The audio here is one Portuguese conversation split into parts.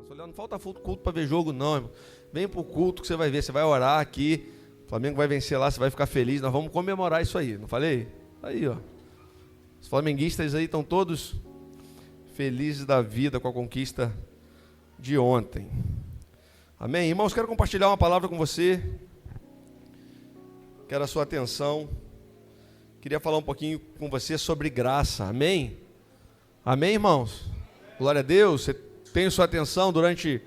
Não falta culto para ver jogo, não, irmão. Vem para o culto que você vai ver, você vai orar aqui. O Flamengo vai vencer lá, você vai ficar feliz. Nós vamos comemorar isso aí, não falei? Aí, ó. Os flamenguistas aí estão todos felizes da vida com a conquista de ontem. Amém? Irmãos, quero compartilhar uma palavra com você. Quero a sua atenção. Queria falar um pouquinho com você sobre graça. Amém? Amém, irmãos? Glória a Deus. Você tem sua atenção durante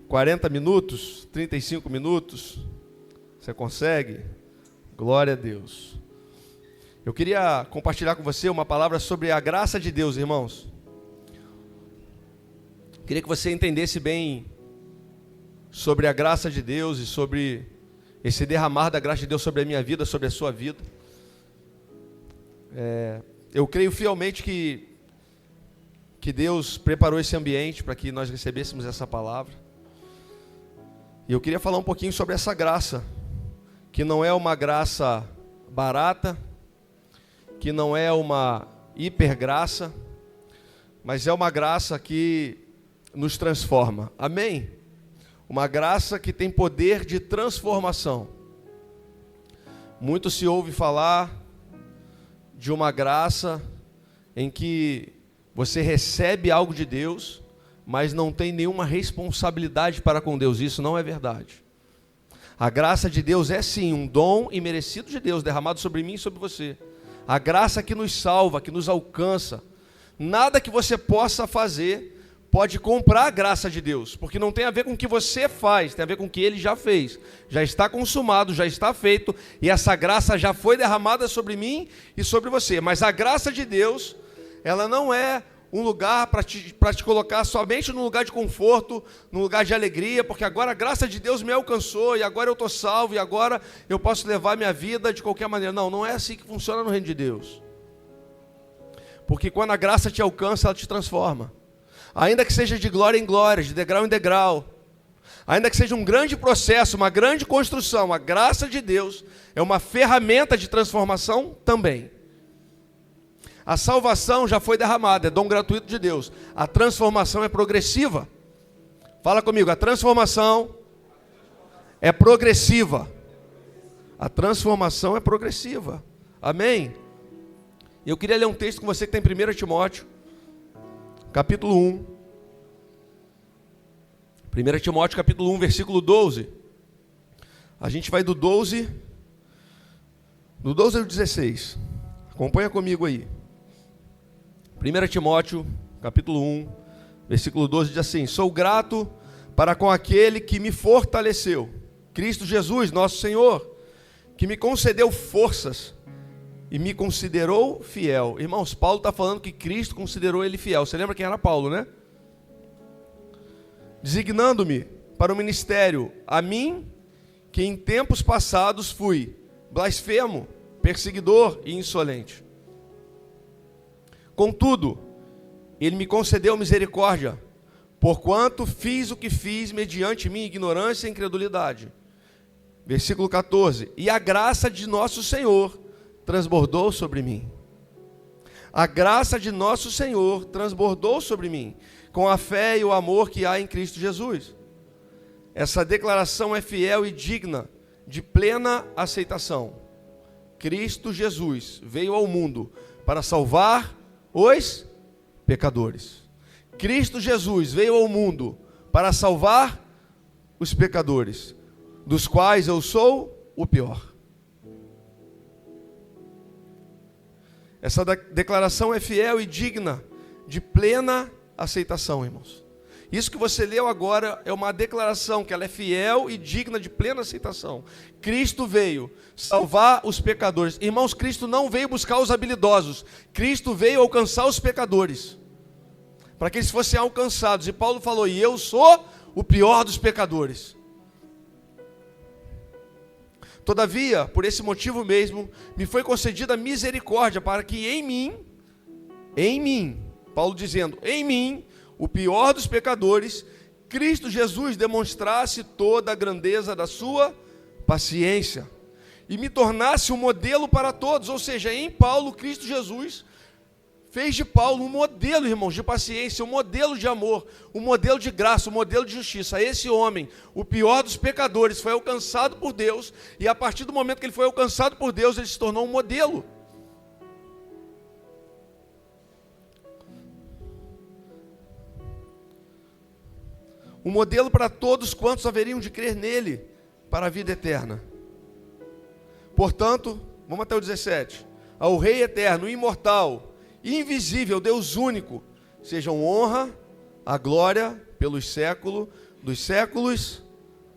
40 minutos, 35 minutos? Você consegue? Glória a Deus. Eu queria compartilhar com você uma palavra sobre a graça de Deus, irmãos. Queria que você entendesse bem sobre a graça de Deus e sobre esse derramar da graça de Deus sobre a minha vida, sobre a sua vida. Eu creio fielmente que Deus preparou esse ambiente para que nós recebêssemos essa palavra. E eu queria falar um pouquinho sobre essa graça, que não é uma graça barata, que não é uma hipergraça, mas é uma graça que nos transforma. Amém? Uma graça que tem poder de transformação. Muito se ouve falar de uma graça em que você recebe algo de Deus, mas não tem nenhuma responsabilidade para com Deus. Isso não é verdade. A graça de Deus é sim um dom imerecido de Deus, derramado sobre mim e sobre você. A graça que nos salva, que nos alcança. Nada que você possa fazer pode comprar a graça de Deus, porque não tem a ver com o que você faz, tem a ver com o que Ele já fez. Já está consumado, já está feito, e essa graça já foi derramada sobre mim e sobre você. Mas a graça de Deus, ela não é um lugar para te colocar somente num lugar de conforto, num lugar de alegria, porque agora a graça de Deus me alcançou, e agora eu estou salvo, e agora eu posso levar minha vida de qualquer maneira. Não, não é assim que funciona no reino de Deus. Porque quando a graça te alcança, ela te transforma. Ainda que seja de glória em glória, de degrau em degrau, ainda que seja um grande processo, uma grande construção, a graça de Deus é uma ferramenta de transformação também. A salvação já foi derramada, é dom gratuito de Deus. A transformação é progressiva. Fala comigo, a transformação é progressiva. A transformação é progressiva. Amém? Eu queria ler um texto com você que tem 1 Timóteo, capítulo 1. 1 Timóteo, capítulo 1, versículo 12. A gente vai do 12 ao 16. Acompanha comigo aí. 1 Timóteo, capítulo 1, versículo 12, diz assim: Sou grato para com aquele que me fortaleceu, Cristo Jesus, nosso Senhor, que me concedeu forças e me considerou fiel. Irmãos, Paulo está falando que Cristo considerou ele fiel. Você lembra quem era Paulo, né? Designando-me para o ministério, a mim, que em tempos passados fui blasfemo, perseguidor e insolente. Contudo, ele me concedeu misericórdia, porquanto fiz o que fiz mediante minha ignorância e incredulidade. Versículo 14. E a graça de nosso Senhor transbordou sobre mim. A graça de nosso Senhor transbordou sobre mim, com a fé e o amor que há em Cristo Jesus. Essa declaração é fiel e digna de plena aceitação. Cristo Jesus veio ao mundo para salvar os pecadores. Cristo Jesus veio ao mundo para salvar os pecadores, dos quais eu sou o pior. Essa declaração é fiel e digna de plena aceitação, irmãos. Isso que você leu agora é uma declaração que ela é fiel e digna de plena aceitação. Cristo veio salvar os pecadores. Irmãos, Cristo não veio buscar os habilidosos. Cristo veio alcançar os pecadores, para que eles fossem alcançados. E Paulo falou: e eu sou o pior dos pecadores. Todavia, por esse motivo mesmo, me foi concedida misericórdia para que em mim, Paulo dizendo, em mim, o pior dos pecadores, Cristo Jesus demonstrasse toda a grandeza da sua paciência e me tornasse um modelo para todos. Ou seja, em Paulo, Cristo Jesus fez de Paulo um modelo, irmãos, de paciência, um modelo de amor, um modelo de graça, um modelo de justiça. Esse homem, o pior dos pecadores, foi alcançado por Deus, e a partir do momento que ele foi alcançado por Deus, ele se tornou um modelo. Um modelo para todos quantos haveriam de crer nele para a vida eterna. Portanto, vamos até o 17. Ao Rei eterno, imortal, invisível, Deus único, sejam honra, a glória pelos séculos dos séculos.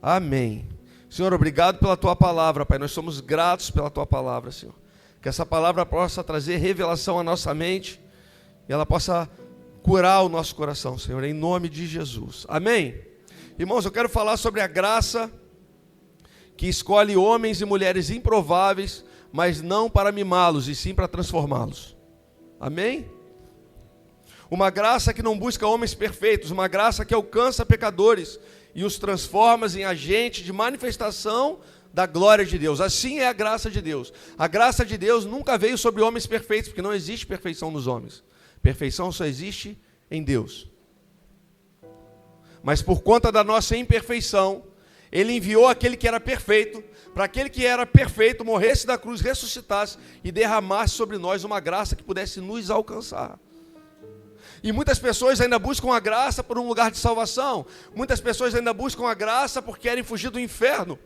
Amém. Senhor, obrigado pela tua palavra, Pai. Nós somos gratos pela tua palavra, Senhor. Que essa palavra possa trazer revelação à nossa mente e ela possa curar o nosso coração, Senhor, em nome de Jesus. Amém? Irmãos, eu quero falar sobre a graça que escolhe homens e mulheres improváveis, mas não para mimá-los, e sim para transformá-los. Amém? Uma graça que não busca homens perfeitos, uma graça que alcança pecadores e os transforma em agente de manifestação da glória de Deus. Assim é a graça de Deus. A graça de Deus nunca veio sobre homens perfeitos, porque não existe perfeição nos homens. Perfeição só existe em Deus. Mas por conta da nossa imperfeição, Ele enviou aquele que era perfeito, para aquele que era perfeito morresse da cruz, ressuscitasse e derramasse sobre nós uma graça que pudesse nos alcançar. E muitas pessoas ainda buscam a graça por um lugar de salvação. Muitas pessoas ainda buscam a graça porque querem fugir do inferno.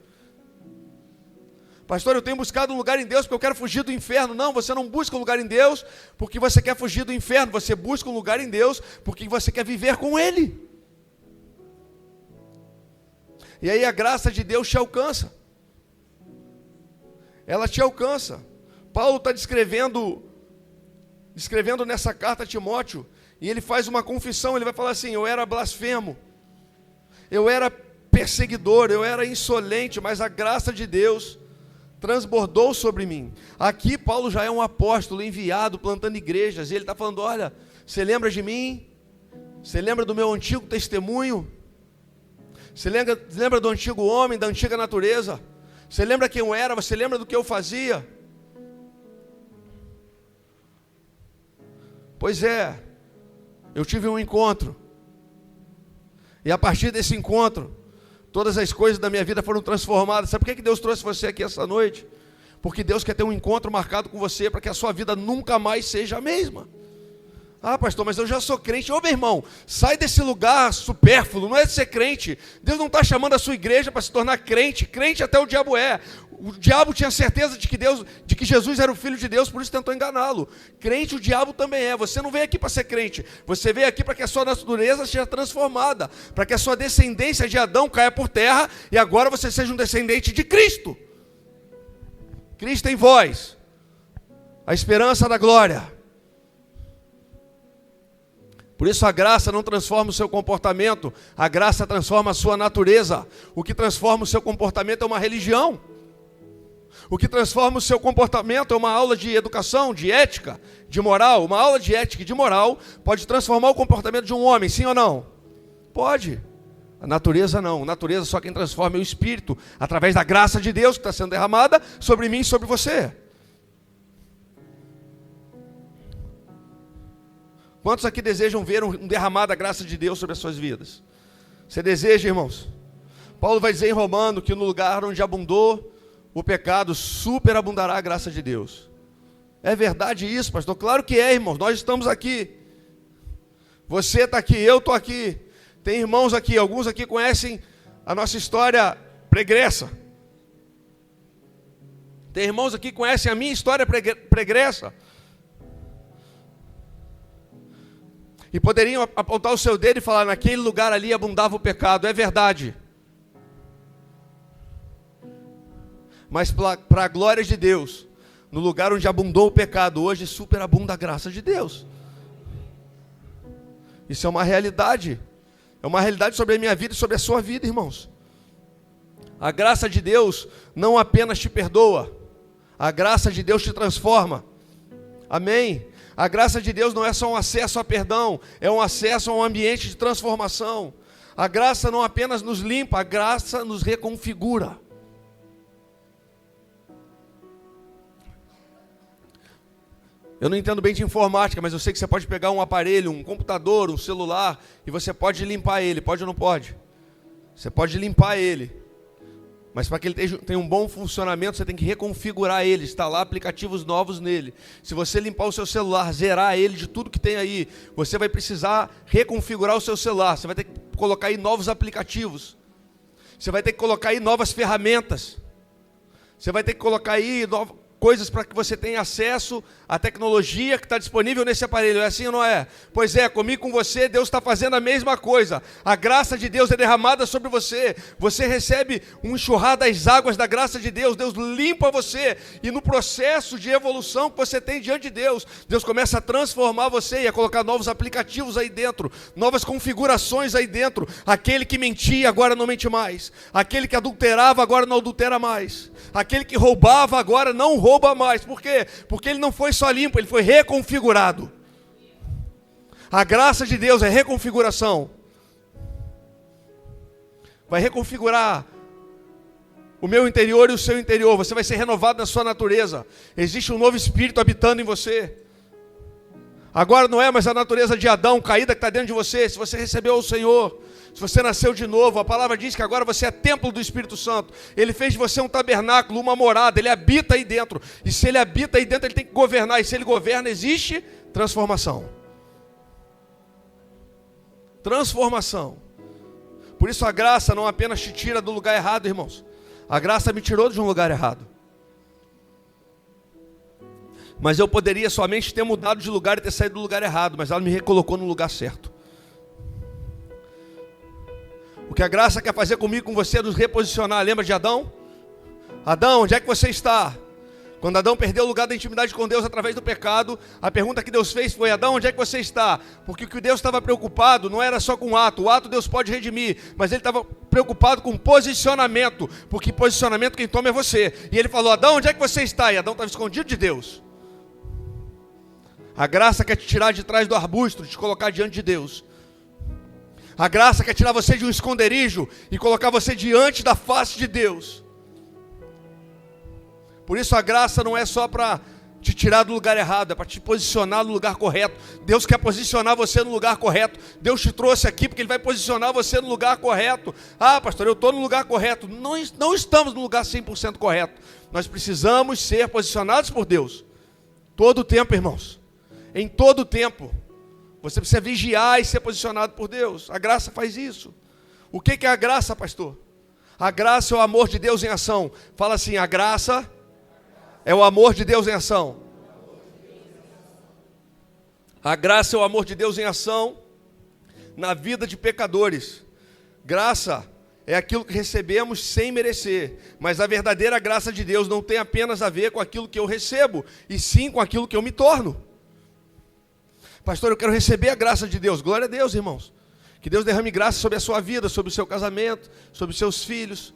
Pastor, eu tenho buscado um lugar em Deus porque eu quero fugir do inferno. Não, você não busca um lugar em Deus porque você quer fugir do inferno. Você busca um lugar em Deus porque você quer viver com Ele. E aí a graça de Deus te alcança. Ela te alcança. Paulo está descrevendo nessa carta a Timóteo, e ele faz uma confissão, ele vai falar assim: eu era blasfemo, eu era perseguidor, eu era insolente, mas a graça de Deus transbordou sobre mim. Aqui Paulo já é um apóstolo enviado, plantando igrejas, e ele está falando: olha, você lembra de mim? Você lembra do meu antigo testemunho? Você lembra do antigo homem, da antiga natureza? Você lembra quem eu era? Você lembra do que eu fazia? Pois é, eu tive um encontro, e a partir desse encontro, todas as coisas da minha vida foram transformadas. Sabe por que Deus trouxe você aqui essa noite? Porque Deus quer ter um encontro marcado com você, para que a sua vida nunca mais seja a mesma. Ah, pastor, mas eu já sou crente. Ô, meu irmão, sai desse lugar supérfluo, não é de ser crente. Deus não está chamando a sua igreja para se tornar crente. Crente até o diabo é. O diabo tinha certeza de que Jesus era o Filho de Deus, por isso tentou enganá-lo. Crente o diabo também é. Você não veio aqui para ser crente. Você veio aqui para que a sua natureza seja transformada, para que a sua descendência de Adão caia por terra e agora você seja um descendente de Cristo. Cristo em vós, a esperança da glória. Por isso a graça não transforma o seu comportamento, a graça transforma a sua natureza. O que transforma o seu comportamento é uma religião. O que transforma o seu comportamento é uma aula de educação, de ética, de moral. Uma aula de ética e de moral pode transformar o comportamento de um homem, sim ou não? Pode. A natureza não. A natureza só quem transforma é o Espírito, através da graça de Deus que está sendo derramada sobre mim e sobre você. Quantos aqui desejam ver um derramar da graça de Deus sobre as suas vidas? Você deseja, irmãos? Paulo vai dizer em Romano que no lugar onde abundou o pecado, superabundará a graça de Deus. É verdade isso, pastor? Claro que é, irmãos. Nós estamos aqui. Você está aqui, eu estou aqui. Tem irmãos aqui, alguns aqui conhecem a nossa história pregressa. Tem irmãos aqui que conhecem a minha história pregressa. E poderiam apontar o seu dedo e falar: naquele lugar ali abundava o pecado. É verdade. Mas para a glória de Deus, no lugar onde abundou o pecado, hoje superabunda a graça de Deus. Isso é uma realidade. É uma realidade sobre a minha vida e sobre a sua vida, irmãos. A graça de Deus não apenas te perdoa, a graça de Deus te transforma. Amém? A graça de Deus não é só um acesso a perdão, é um acesso a um ambiente de transformação. A graça não apenas nos limpa, a graça nos reconfigura. Eu não entendo bem de informática, mas eu sei que você pode pegar um aparelho, um computador, um celular, e você pode limpar ele, pode ou não pode? Você pode limpar ele. Mas para que ele tenha um bom funcionamento, você tem que reconfigurar ele, instalar aplicativos novos nele. Se você limpar o seu celular, zerar ele de tudo que tem aí, você vai precisar reconfigurar o seu celular. Você vai ter que colocar aí novos aplicativos. Você vai ter que colocar aí novas ferramentas. Você vai ter que colocar aí coisas para que você tenha acesso à tecnologia que está disponível nesse aparelho. É assim ou não é? Pois é, comigo com você, Deus está fazendo a mesma coisa. A graça de Deus é derramada sobre você. Você recebe um enxurrar das águas da graça de Deus. Deus limpa você. E no processo de evolução que você tem diante de Deus, Deus começa a transformar você e a colocar novos aplicativos aí dentro, novas configurações aí dentro. Aquele que mentia agora não mente mais. Aquele que adulterava agora não adultera mais. Aquele que roubava agora não rouba mais. Por quê? Porque ele não foi só limpo, ele foi reconfigurado. A graça de Deus é reconfiguração. Vai reconfigurar o meu interior e o seu interior. Você vai ser renovado na sua natureza. Existe um novo espírito habitando em você. Agora não é mais a natureza de Adão caída que está dentro de você. Se você recebeu o Senhor, se você nasceu de novo, a palavra diz que agora você é templo do Espírito Santo. Ele fez de você um tabernáculo, uma morada. Ele habita aí dentro. E se ele habita aí dentro, ele tem que governar. E se ele governa, existe transformação. Transformação. Por isso a graça não apenas te tira do lugar errado, irmãos. A graça me tirou de um lugar errado. Mas eu poderia somente ter mudado de lugar e ter saído do lugar errado. Mas ela me recolocou no lugar certo. O que a graça quer fazer comigo, com você, é nos reposicionar. Lembra de Adão? Adão, onde é que você está? Quando Adão perdeu o lugar da intimidade com Deus através do pecado, a pergunta que Deus fez foi: Adão, onde é que você está? Porque o que Deus estava preocupado não era só com o ato Deus pode redimir, mas ele estava preocupado com posicionamento, porque posicionamento quem toma é você. E ele falou: Adão, onde é que você está? E Adão estava escondido de Deus. A graça quer te tirar de trás do arbusto, te colocar diante de Deus. A graça quer tirar você de um esconderijo e colocar você diante da face de Deus. Por isso a graça não é só para te tirar do lugar errado, é para te posicionar no lugar correto. Deus quer posicionar você no lugar correto. Deus te trouxe aqui porque Ele vai posicionar você no lugar correto. Ah, pastor, eu estou no lugar correto. Não estamos no lugar 100% correto. Nós precisamos ser posicionados por Deus. Todo o tempo, irmãos. Em todo o tempo. Você precisa vigiar e ser posicionado por Deus. A graça faz isso. O que é a graça, pastor? A graça é o amor de Deus em ação. Fala assim: a graça é o amor de Deus em ação. A graça é o amor de Deus em ação na vida de pecadores. Graça é aquilo que recebemos sem merecer. Mas a verdadeira graça de Deus não tem apenas a ver com aquilo que eu recebo, e sim com aquilo que eu me torno. Pastor, eu quero receber a graça de Deus. Glória a Deus, irmãos. Que Deus derrame graça sobre a sua vida, sobre o seu casamento, sobre os seus filhos.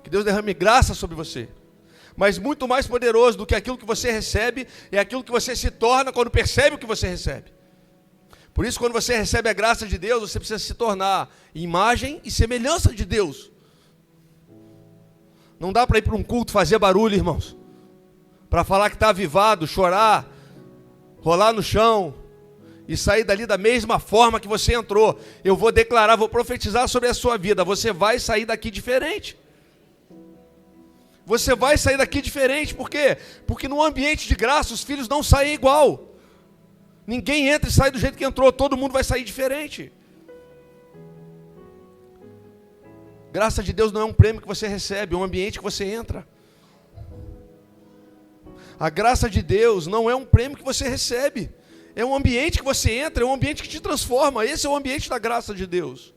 Que Deus derrame graça sobre você. Mas muito mais poderoso do que aquilo que você recebe é aquilo que você se torna quando percebe o que você recebe. Por isso, quando você recebe a graça de Deus, você precisa se tornar imagem e semelhança de Deus. Não dá para ir para um culto fazer barulho, irmãos, para falar que está avivado, chorar, rolar no chão e sair dali da mesma forma que você entrou. Eu vou declarar, vou profetizar sobre a sua vida. Você vai sair daqui diferente. Você vai sair daqui diferente. Por quê? Porque no ambiente de graça os filhos não saem igual. Ninguém entra e sai do jeito que entrou. Todo mundo vai sair diferente. Graça de Deus não é um prêmio que você recebe, é um ambiente que você entra. A graça de Deus não é um prêmio que você recebe. É um ambiente que você entra, é um ambiente que te transforma. Esse é o ambiente da graça de Deus.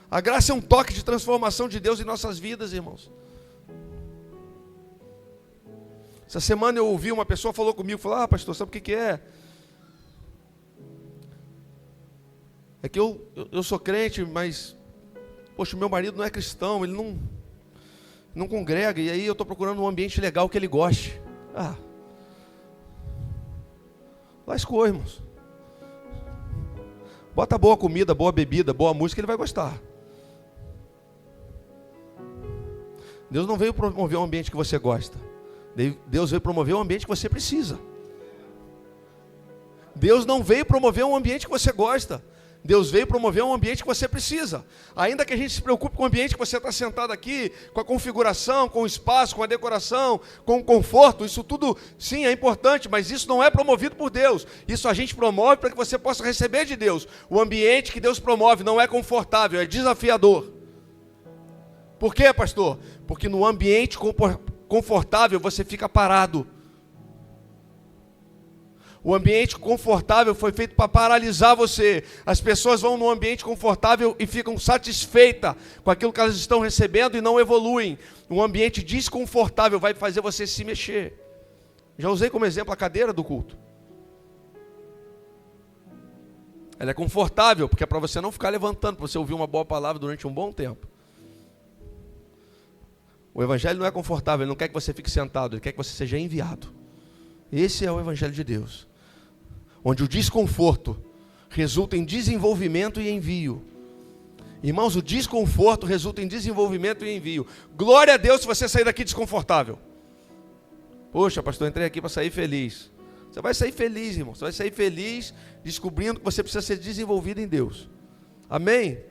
A graça é um toque de transformação de Deus em nossas vidas, irmãos. Essa semana eu ouvi uma pessoa falou comigo, falou: ah, pastor, sabe o que é? É que eu sou crente, mas, poxa, meu marido não é cristão, ele não congrega, e aí eu estou procurando um ambiente legal que ele goste. Ah, lascou, irmãos. Bota boa comida, boa bebida, boa música, ele vai gostar. Deus não veio promover um ambiente que você gosta. Deus veio promover um ambiente que você precisa. Deus não veio promover um ambiente que você gosta. Deus veio promover um ambiente que você precisa. Ainda que a gente se preocupe com o ambiente que você está sentado aqui, com a configuração, com o espaço, com a decoração, com o conforto, isso tudo, sim, é importante, mas isso não é promovido por Deus. Isso a gente promove para que você possa receber de Deus. O ambiente que Deus promove não é confortável, é desafiador. Por quê, pastor? Porque no ambiente confortável você fica parado. O ambiente confortável foi feito para paralisar você. As pessoas vão num ambiente confortável e ficam satisfeitas com aquilo que elas estão recebendo e não evoluem. Um ambiente desconfortável vai fazer você se mexer. Já usei como exemplo a cadeira do culto. Ela é confortável, porque é para você não ficar levantando, para você ouvir uma boa palavra durante um bom tempo. O evangelho não é confortável, ele não quer que você fique sentado, ele quer que você seja enviado. Esse é o evangelho de Deus. Onde o desconforto resulta em desenvolvimento e envio. Irmãos, o desconforto resulta em desenvolvimento e envio. Glória a Deus se você sair daqui desconfortável. Poxa, pastor, entrei aqui para sair feliz. Você vai sair feliz, irmão. Você vai sair feliz descobrindo que você precisa ser desenvolvido em Deus. Amém?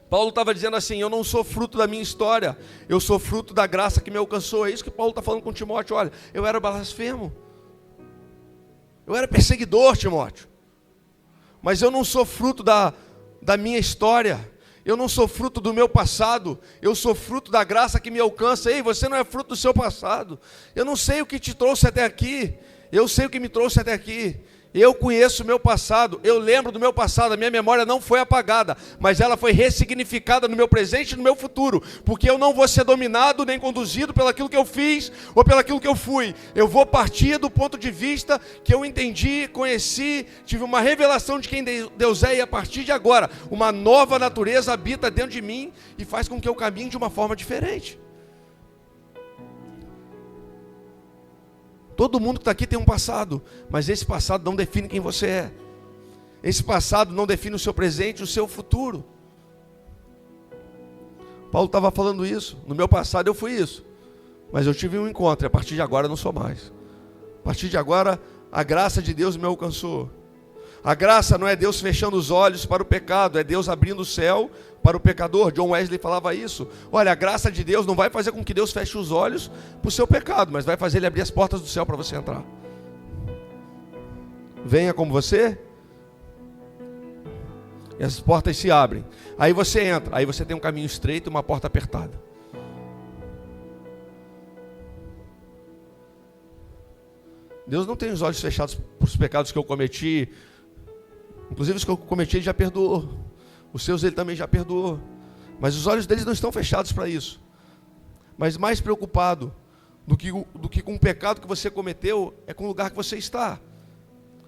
Paulo estava dizendo assim, eu não sou fruto da minha história, eu sou fruto da graça que me alcançou. É isso que Paulo está falando com Timóteo. Olha, eu era blasfemo. Eu era perseguidor, Timóteo. Mas eu não sou fruto da minha história. Eu não sou fruto do meu passado. Eu sou fruto da graça que me alcança. Ei, você não é fruto do seu passado. Eu não sei o que te trouxe até aqui. Eu sei o que me trouxe até aqui. Eu conheço o meu passado, eu lembro do meu passado, a minha memória não foi apagada, mas ela foi ressignificada no meu presente e no meu futuro, porque eu não vou ser dominado nem conduzido pelo aquilo que eu fiz ou pelo aquilo que eu fui. Eu vou partir do ponto de vista que eu entendi, conheci, tive uma revelação de quem Deus é, e a partir de agora, uma nova natureza habita dentro de mim e faz com que eu caminhe de uma forma diferente. Todo mundo que está aqui tem um passado, mas esse passado não define quem você é. Esse passado não define o seu presente e o seu futuro. Paulo estava falando isso. No meu passado eu fui isso, mas eu tive um encontro e a partir de agora eu não sou mais. A partir de agora a graça de Deus me alcançou. A graça não é Deus fechando os olhos para o pecado, é Deus abrindo o céu para o pecador. John Wesley falava isso. Olha, a graça de Deus não vai fazer com que Deus feche os olhos para o seu pecado, mas vai fazer Ele abrir as portas do céu para você entrar. Venha como você, e as portas se abrem. Aí você entra, aí você tem um caminho estreito e uma porta apertada. Deus não tem os olhos fechados para os pecados que eu cometi. Inclusive os que eu cometi Ele já perdoou. Os seus Ele também já perdoou. Mas os olhos deles não estão fechados para isso. Mas mais preocupado do que com o pecado que você cometeu é com o lugar que você está.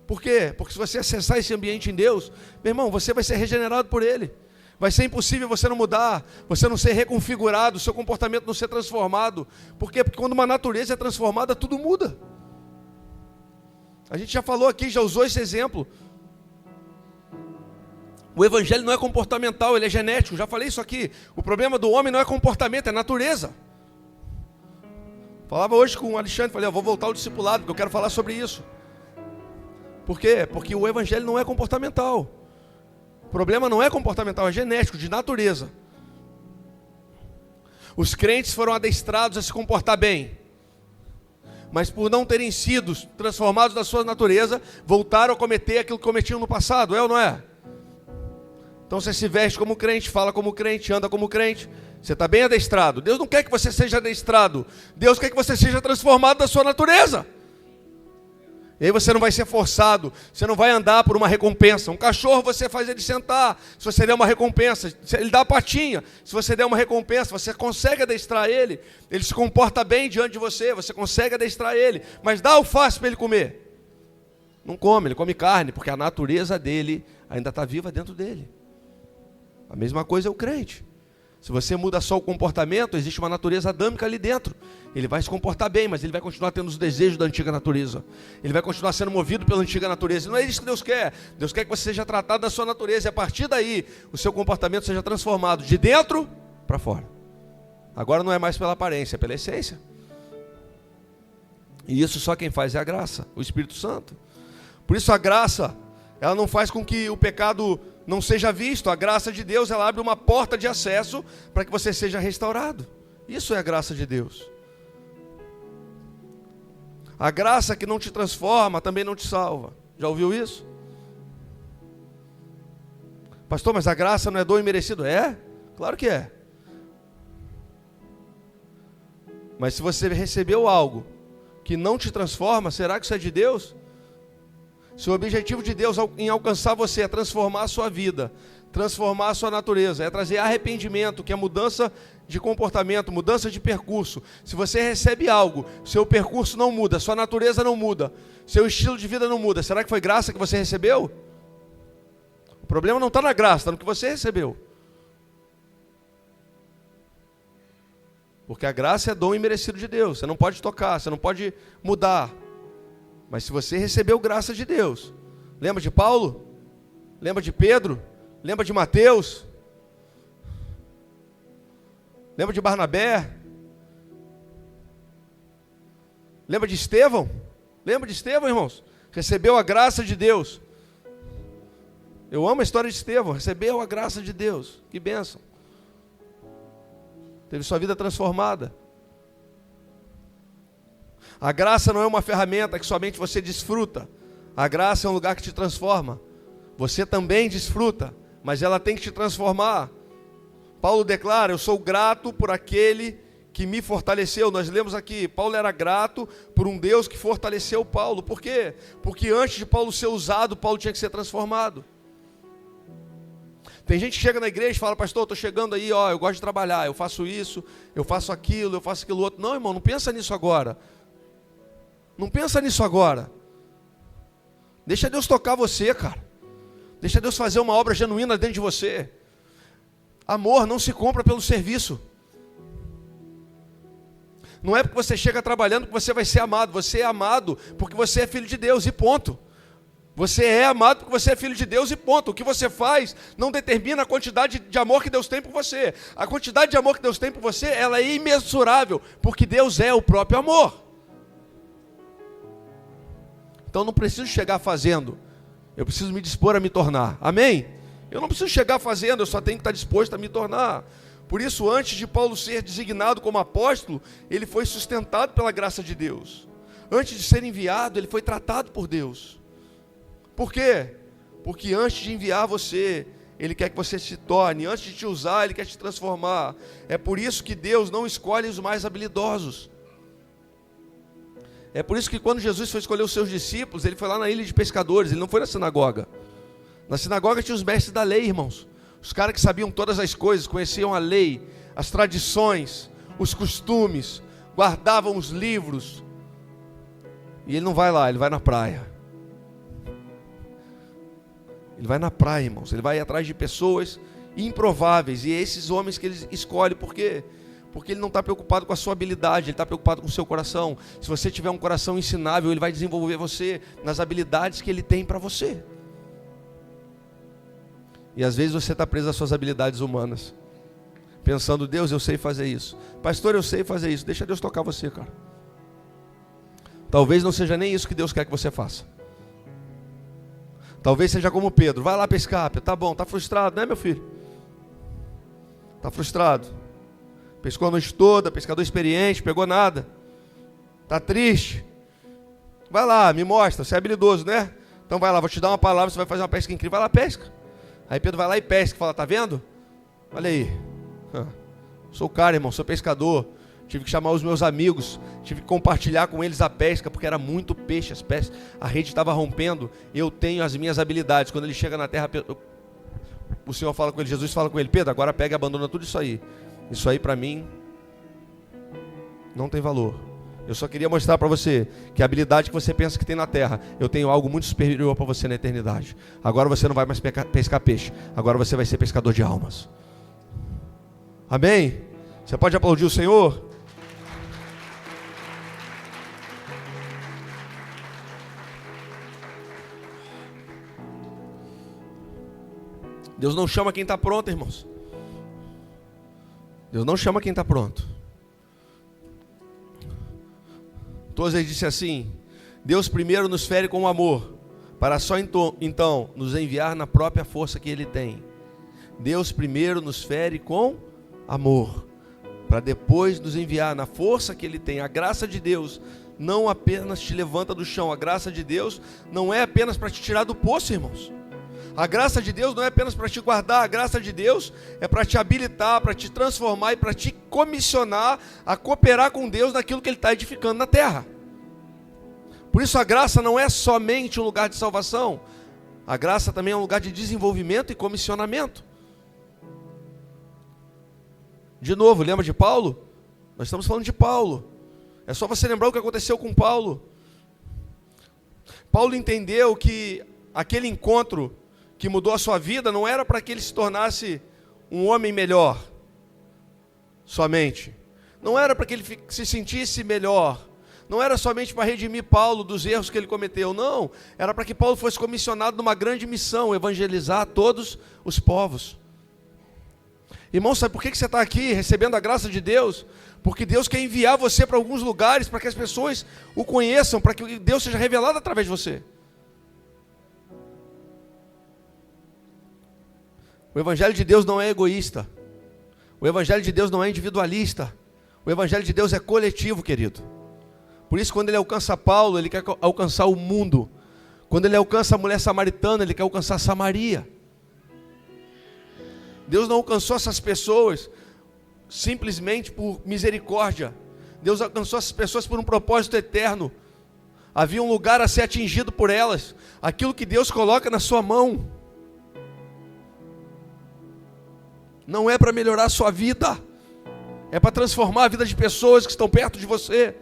Por quê? Porque se você acessar esse ambiente em Deus, meu irmão, você vai ser regenerado por Ele. Vai ser impossível você não mudar, você não ser reconfigurado, o seu comportamento não ser transformado. Por quê? Porque quando uma natureza é transformada, tudo muda. A gente já falou aqui, já usou esse exemplo. O evangelho não é comportamental, ele é genético, já falei isso aqui. O problema do homem não é comportamento, é natureza. Falava hoje com o Alexandre, falei, eu vou voltar ao discipulado, porque eu quero falar sobre isso. Por quê? Porque o evangelho não é comportamental. O problema não é comportamental, é genético, de natureza. Os crentes foram adestrados a se comportar bem, mas por não terem sido transformados da sua natureza, voltaram a cometer aquilo que cometiam no passado, é ou não é? Então você se veste como crente, fala como crente, anda como crente. Você está bem adestrado. Deus não quer que você seja adestrado. Deus quer que você seja transformado da sua natureza. E aí você não vai ser forçado. Você não vai andar por uma recompensa. Um cachorro você faz ele sentar. Se você der uma recompensa, ele dá a patinha. Se você der uma recompensa, você consegue adestrar ele. Ele se comporta bem diante de você. Você consegue adestrar ele. Mas dá alface para ele comer. Não come, ele come carne, porque a natureza dele ainda está viva dentro dele. A mesma coisa é o crente. Se você muda só o comportamento, existe uma natureza adâmica ali dentro. Ele vai se comportar bem, mas ele vai continuar tendo os desejos da antiga natureza. Ele vai continuar sendo movido pela antiga natureza. Não é isso que Deus quer. Deus quer que você seja tratado da sua natureza. E a partir daí, o seu comportamento seja transformado de dentro para fora. Agora não é mais pela aparência, é pela essência. E isso só quem faz é a graça, o Espírito Santo. Por isso a graça, ela não faz com que o pecado não seja visto. A graça de Deus, ela abre uma porta de acesso para que você seja restaurado. Isso é a graça de Deus. A graça que não te transforma também não te salva. Já ouviu isso? Pastor, mas a graça não é dom imerecido? É? Claro que é. Mas se você recebeu algo que não te transforma, será que isso é de Deus? Se o objetivo de Deus em alcançar você é transformar a sua vida, transformar a sua natureza, é trazer arrependimento, que é mudança de comportamento, mudança de percurso. Se você recebe algo, seu percurso não muda, sua natureza não muda, seu estilo de vida não muda, será que foi graça que você recebeu? O problema não está na graça, está no que você recebeu. Porque a graça é dom imerecido de Deus, você não pode tocar, você não pode mudar. Mas se você recebeu graça de Deus, lembra de Paulo? Lembra de Pedro? Lembra de Mateus? Lembra de Barnabé? Lembra de Estevão? Lembra de Estevão, irmãos? Recebeu a graça de Deus. Eu amo a história de Estevão, recebeu a graça de Deus. Que bênção. Teve sua vida transformada. A graça não é uma ferramenta que somente você desfruta. A graça é um lugar que te transforma. Você também desfruta, mas ela tem que te transformar. Paulo declara: eu sou grato por aquele que me fortaleceu. Nós lemos aqui, Paulo era grato por um Deus que fortaleceu Paulo. Por quê? Porque antes de Paulo ser usado, Paulo tinha que ser transformado. Tem gente que chega na igreja e fala: pastor, eu estou chegando aí, eu gosto de trabalhar, eu faço isso, eu faço aquilo outro. Não, irmão, não pensa nisso agora. Não pensa nisso agora. Deixa Deus tocar você, cara. Deixa Deus fazer uma obra genuína dentro de você. Amor não se compra pelo serviço. Não é porque você chega trabalhando que você vai ser amado. Você é amado porque você é filho de Deus e ponto. Você é amado porque você é filho de Deus e ponto. O que você faz não determina a quantidade de amor que Deus tem por você. A quantidade de amor que Deus tem por você, ela é imensurável, porque Deus é o próprio amor. Então não preciso chegar fazendo, eu preciso me dispor a me tornar. Amém? Eu não preciso chegar fazendo, eu só tenho que estar disposto a me tornar. Por isso, antes de Paulo ser designado como apóstolo, ele foi sustentado pela graça de Deus. Antes de ser enviado, ele foi tratado por Deus. Por quê? Porque antes de enviar você, ele quer que você se torne. Antes de te usar, ele quer te transformar. É por isso que Deus não escolhe os mais habilidosos. É por isso que quando Jesus foi escolher os seus discípulos, ele foi lá na ilha de pescadores, ele não foi na sinagoga. Na sinagoga tinha os mestres da lei, irmãos. Os caras que sabiam todas as coisas, conheciam a lei, as tradições, os costumes, guardavam os livros. E ele não vai lá, ele vai na praia. Ele vai na praia, irmãos. Ele vai atrás de pessoas improváveis. E é esses homens que ele escolhe. Por quê? Porque ele não está preocupado com a sua habilidade, ele está preocupado com o seu coração. Se você tiver um coração ensinável, ele vai desenvolver você nas habilidades que ele tem para você. E às vezes você está preso às suas habilidades humanas, pensando: Deus, eu sei fazer isso. Pastor, eu sei fazer isso. Deixa Deus tocar você, cara. Talvez não seja nem isso que Deus quer que você faça. Talvez seja como Pedro: vai lá pescar. Tá bom, tá frustrado, né, meu filho? Tá frustrado. Pescou a noite toda, pescador experiente, pegou nada. Tá triste. Vai lá, me mostra, você é habilidoso, né? Então vai lá, vou te dar uma palavra, você vai fazer uma pesca incrível. Vai lá, pesca. Aí Pedro vai lá e pesca, fala: tá vendo? Olha aí. Sou o cara, irmão, sou pescador. Tive que chamar os meus amigos, tive que compartilhar com eles a pesca, porque era muito peixe, a rede estava rompendo. Eu tenho as minhas habilidades. Quando ele chega na terra, o Senhor fala com ele, Jesus fala com ele: Pedro, agora pega e abandona tudo isso aí. Isso aí para mim não tem valor. Eu só queria mostrar para você que a habilidade que você pensa que tem na terra, eu tenho algo muito superior para você na eternidade. Agora você não vai mais pescar peixe, agora você vai ser pescador de almas. Amém? Você pode aplaudir o Senhor? Deus não chama quem está pronto, irmãos. Deus não chama quem está pronto. Tozer disse assim: Deus primeiro nos fere com amor, para só então nos enviar na própria força que Ele tem. Deus primeiro nos fere com amor, para depois nos enviar na força que Ele tem. A graça de Deus não apenas te levanta do chão, a graça de Deus não é apenas para te tirar do poço, irmãos. A graça de Deus não é apenas para te guardar, a graça de Deus é para te habilitar, para te transformar e para te comissionar a cooperar com Deus naquilo que Ele está edificando na terra. Por isso a graça não é somente um lugar de salvação, a graça também é um lugar de desenvolvimento e comissionamento. De novo, lembra de Paulo? Nós estamos falando de Paulo. É só você lembrar o que aconteceu com Paulo. Paulo entendeu que aquele encontro que mudou a sua vida não era para que ele se tornasse um homem melhor somente. Não era para que ele se sentisse melhor. Não era somente para redimir Paulo dos erros que ele cometeu. Não, era para que Paulo fosse comissionado numa grande missão, evangelizar todos os povos. Irmão, sabe por que você está aqui recebendo a graça de Deus? Porque Deus quer enviar você para alguns lugares, para que as pessoas o conheçam, para que Deus seja revelado através de você. O Evangelho de Deus não é egoísta. O Evangelho de Deus não é individualista. O Evangelho de Deus é coletivo, querido. Por isso, quando ele alcança Paulo, ele quer alcançar o mundo. Quando ele alcança a mulher samaritana, ele quer alcançar Samaria. Deus não alcançou essas pessoas simplesmente por misericórdia. Deus alcançou essas pessoas por um propósito eterno. Havia um lugar a ser atingido por elas. Aquilo que Deus coloca na sua mão não é para melhorar a sua vida, é para transformar a vida de pessoas que estão perto de você.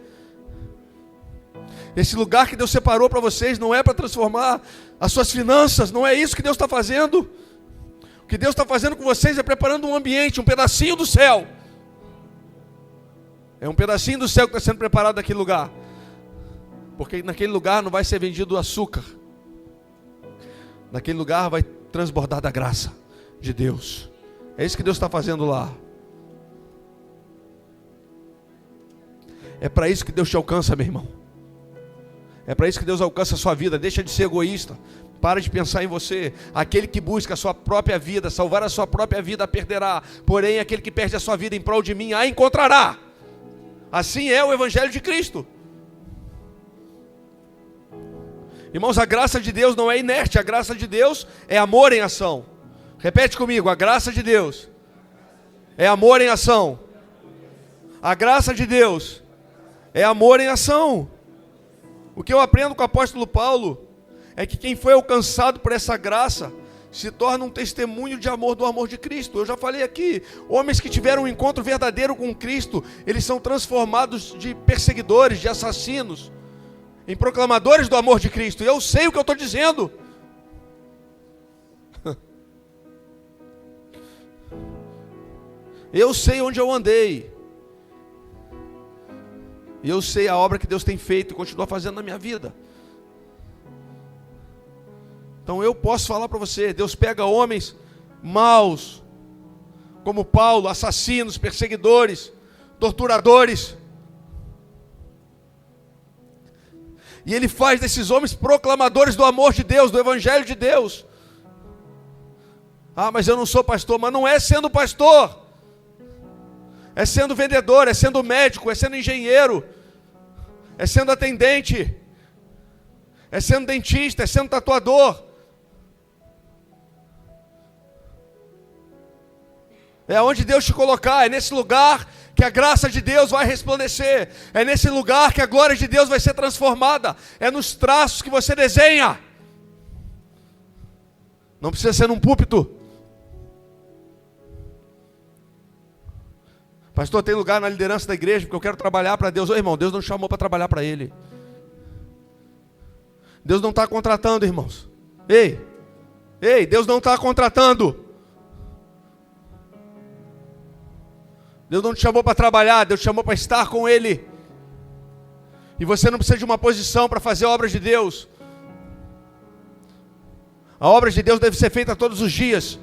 Esse lugar que Deus separou para vocês não é para transformar as suas finanças, não é isso que Deus está fazendo. O que Deus está fazendo com vocês é preparando um ambiente, um pedacinho do céu. É um pedacinho do céu que está sendo preparado naquele lugar. Porque naquele lugar não vai ser vendido açúcar. Naquele lugar vai transbordar da graça de Deus. É isso que Deus está fazendo lá. É para isso que Deus te alcança, meu irmão. É para isso que Deus alcança a sua vida. Deixa de ser egoísta. Para de pensar em você. Aquele que busca a sua própria vida, salvar a sua própria vida, a perderá. Porém, aquele que perde a sua vida em prol de mim, a encontrará. Assim é o Evangelho de Cristo. Irmãos, a graça de Deus não é inerte. A graça de Deus é amor em ação. Repete comigo, a graça de Deus é amor em ação. A graça de Deus é amor em ação. O que eu aprendo com o apóstolo Paulo é que quem foi alcançado por essa graça se torna um testemunho de amor, do amor de Cristo. Eu já falei aqui, homens que tiveram um encontro verdadeiro com Cristo, eles são transformados de perseguidores, de assassinos, em proclamadores do amor de Cristo. E eu sei o que eu estou dizendo. Eu sei onde eu andei. E eu sei a obra que Deus tem feito e continua fazendo na minha vida. Então eu posso falar para você, Deus pega homens maus, como Paulo, assassinos, perseguidores, torturadores, e Ele faz desses homens proclamadores do amor de Deus, do Evangelho de Deus. Ah, mas eu não sou pastor. Mas não é sendo pastor, é sendo vendedor, é sendo médico, é sendo engenheiro, é sendo atendente, é sendo dentista, é sendo tatuador. É onde Deus te colocar, é nesse lugar que a graça de Deus vai resplandecer, é nesse lugar que a glória de Deus vai ser transformada, é nos traços que você desenha. Não precisa ser num púlpito. Pastor, tem lugar na liderança da igreja porque eu quero trabalhar para Deus. Ô irmão, Deus não chamou para trabalhar para Ele. Deus não está contratando, irmãos. Ei, Deus não está contratando. Deus não te chamou para trabalhar, Deus te chamou para estar com Ele. E você não precisa de uma posição para fazer a obra de Deus. A obra de Deus deve ser feita todos os dias.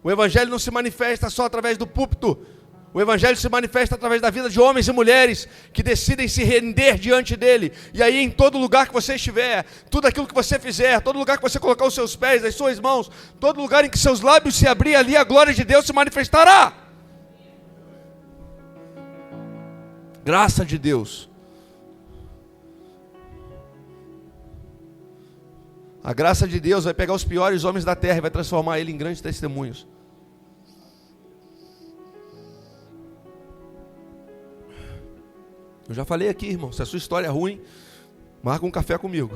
O Evangelho não se manifesta só através do púlpito. O Evangelho se manifesta através da vida de homens e mulheres que decidem se render diante dele. E aí em todo lugar que você estiver, tudo aquilo que você fizer, todo lugar que você colocar os seus pés, as suas mãos, todo lugar em que seus lábios se abrir, ali a glória de Deus se manifestará. Graça de Deus. A graça de Deus vai pegar os piores homens da terra e vai transformar ele em grandes testemunhos. Eu já falei aqui, irmão, se a sua história é ruim, marca um café comigo,